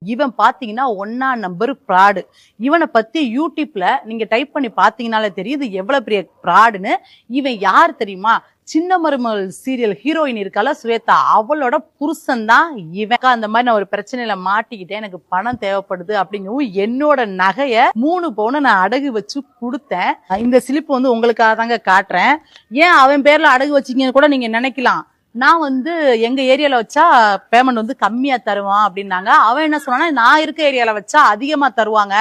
இவன் பாத்தீங்கன்னா 1ஆம் நம்பர் ஃப்ராடு. இவனை பத்தி யூடியூப்ல நீங்க டைப் பண்ணி பாத்தீங்கன்னாலே தெரியுது எவ்வளவு பெரிய ஃப்ராடுன்னு. இவன் யார் தெரியுமா? சின்ன மருமகள் சீரியல் ஹீரோயின் இருக்கால ஸ்வேதா, அவளோட புருஷன் தான் இவன். அந்த மாதிரி நான் ஒரு பிரச்சனையில மாட்டிக்கிட்டேன், எனக்கு பணம் தேவைப்படுது அப்படிங்கவும் என்னோட நகைய 3 பவுனை நான் அடகு வச்சு கொடுத்தேன். இந்த சிலிப்பு வந்து உங்களுக்காக தாங்க காட்டுறேன். ஏன் அவன் பேர்ல அடகு வச்சீங்கன்னு கூட நீங்க நினைக்கலாம். நான் வந்து எங்க ஏரியால வச்சா பேமெண்ட் வந்து கம்மியா தருவான் அப்படின்னாங்க. அவன் என்ன சொன்னானா, நான் இருக்க ஏரியால வச்சா அதிகமா தருவாங்க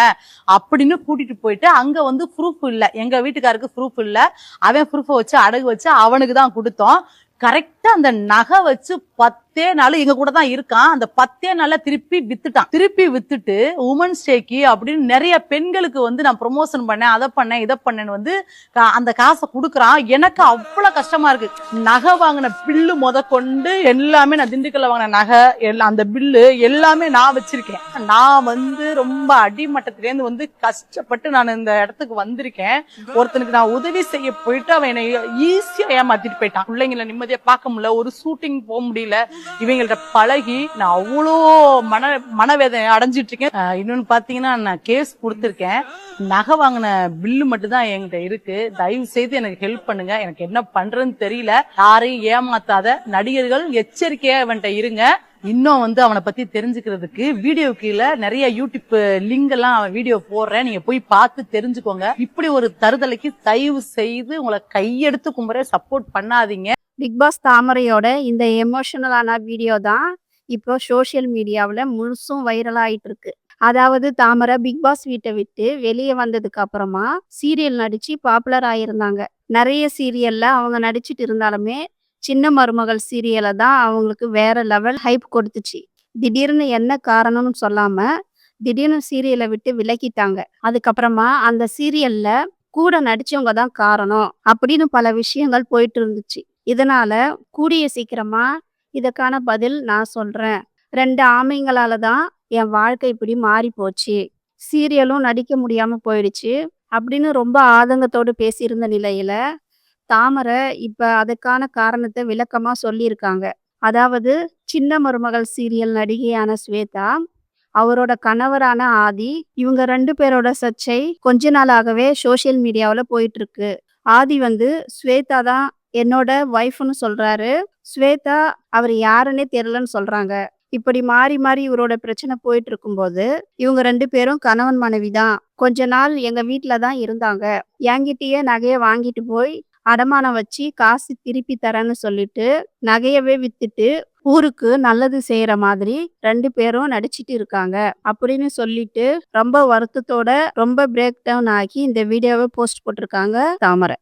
அப்படின்னு கூட்டிட்டு போயிட்டு அங்க வந்து ப்ரூஃப் இல்ல, எங்க வீட்டுக்காருக்கு ப்ரூஃப் இல்ல, அவன் ப்ரூஃபை வச்சு அடகு வச்சு அவனுக்கு தான் கொடுத்தோம். கரெக்டா அந்த நகை வச்சு 10 நாள் எங்க கூட தான் இருக்கான். அந்த 10 நாள்ல திருப்பி வித்துட்டான். திருப்பி வித்துட்டு உமன்ஸ் டேக்கு அப்படின்னு நிறைய பெண்களுக்கு வந்து நான் ப்ரொமோஷன் பண்ணேன், அதை பண்ணேன் இதை பண்ணேன்னு வந்து அந்த காசை கொடுக்குறான். எனக்கு அவ்வளவு கஷ்டமா இருக்கு. நகை வாங்கின பில்லு கொண்டு எல்லாமே, நான் திண்டுக்கல்ல வாங்கின நகை எல்லாம், அந்த பில்லு எல்லாமே நான் வச்சிருக்கேன். நான் வந்து ரொம்ப அடிமட்டத்திலேருந்து வந்து கஷ்டப்பட்டு நான் இந்த இடத்துக்கு வந்திருக்கேன். ஒருத்தனுக்கு நான் உதவி செய்ய போயிட்டு அவன் என்னை ஈஸியா ஏமாத்திட்டு போயிட்டான். பிள்ளைங்களை நிம்மதியா பார்க்க முடியல, ஒரு ஷூட்டிங் போக முடியல. இவங்கள்ட்ட பழகி நான் அவ்வளோ மனவேதனை அடைஞ்சிட்டு இருக்கேன். இன்னொன்னு பாத்தீங்கன்னா, நான் கேஸ் கொடுத்திருக்கேன். நகை வாங்கின பில்லு மட்டும் தான் என்கிட்ட இருக்கு. தயவு செய்து எனக்கு ஹெல்ப் பண்ணுங்க, எனக்கு என்ன பண்றதுன்னு தெரியல. யாரையும் ஏமாத்தாத நடிகர்கள் எச்சரிக்கையா இவன்ட்ட இருங்க. இன்னும் வந்து அவனை பத்தி தெரிஞ்சுக்கிறதுக்கு வீடியோ கீழே நிறைய யூடியூப் லிங்க் எல்லாம் அவன் வீடியோ போடுறேன், நீங்க போய் பார்த்து தெரிஞ்சுக்கோங்க. இப்படி ஒரு தருதலைக்கு தயவு செய்து உங்களை கையெடுத்து கும்புற சப்போர்ட் பண்ணாதீங்க. பிக் பாஸ் தாமரையோட இந்த எமோஷனலான வீடியோ தான் இப்போ சோஷியல் மீடியாவில் முழுசும் வைரல் ஆயிட்டு இருக்கு. அதாவது தாமரை பிக் பாஸ் வீட்டை விட்டு வெளியே வந்ததுக்கு அப்புறமா சீரியல் நடிச்சு பாப்புலர் ஆயிருந்தாங்க. நிறைய சீரியல்ல அவங்க நடிச்சிட்டு இருந்தாலுமே சின்ன மருமகள் சீரியலை தான் அவங்களுக்கு வேற லெவல் ஹைப் கொடுத்துச்சு. திடீர்னு என்ன காரணம்னு சொல்லாம திடீர்னு சீரியலை விட்டு விலக்கிட்டாங்க. அதுக்கப்புறமா அந்த சீரியல்ல கூட நடிச்சவங்க தான் காரணம் அப்படின்னு பல விஷயங்கள் போயிட்டு இருந்துச்சு. இதனால கூடிய சீக்கிரமா இதுக்கான பதில் நான் சொல்றேன். 2 ஆமைங்களால தான் என் வாழ்க்கை இப்படி மாறி போச்சு, சீரியலும் நடிக்க முடியாம போயிடுச்சு அப்படின்னு ரொம்ப ஆதங்கத்தோடு பேசியிருந்த நிலையில தாமரை இப்ப அதுக்கான காரணத்தை விளக்கமா சொல்லியிருக்காங்க. அதாவது சின்ன மருமகள் சீரியல் நடிகையான ஸ்வேதா, அவரோட கணவரான ஆதி, இவங்க 2 பேரோட சர்ச்சை கொஞ்ச நாளாகவே சோஷியல் மீடியாவுல போயிட்டு இருக்கு. ஆதி வந்து ஸ்வேதா தான் என்னோட ஒய்ஃப்னு சொல்றாரு. ஸ்வேதா அவர் யாருன்னே தெரியலன்னு சொல்றாங்க. இப்படி மாறி மாறி இவரோட பிரச்சனை போயிட்டு இருக்கும்போது இவங்க 2 பேரும் கணவன் மனைவி தான். கொஞ்ச நாள் எங்க வீட்டுல தான் இருந்தாங்க. என்கிட்டயே நகைய வாங்கிட்டு போய் அடமானம் வச்சு காசு திருப்பி தரேன்னு சொல்லிட்டு நகையவே வித்துட்டு ஊருக்கு நல்லது செய்யற மாதிரி 2 பேரும் நடிச்சிட்டு இருக்காங்க அப்படின்னு சொல்லிட்டு ரொம்ப வருத்தத்தோட ரொம்ப பிரேக் டவுன் ஆகி இந்த வீடியோவை போஸ்ட் போட்டிருக்காங்க தாமரை.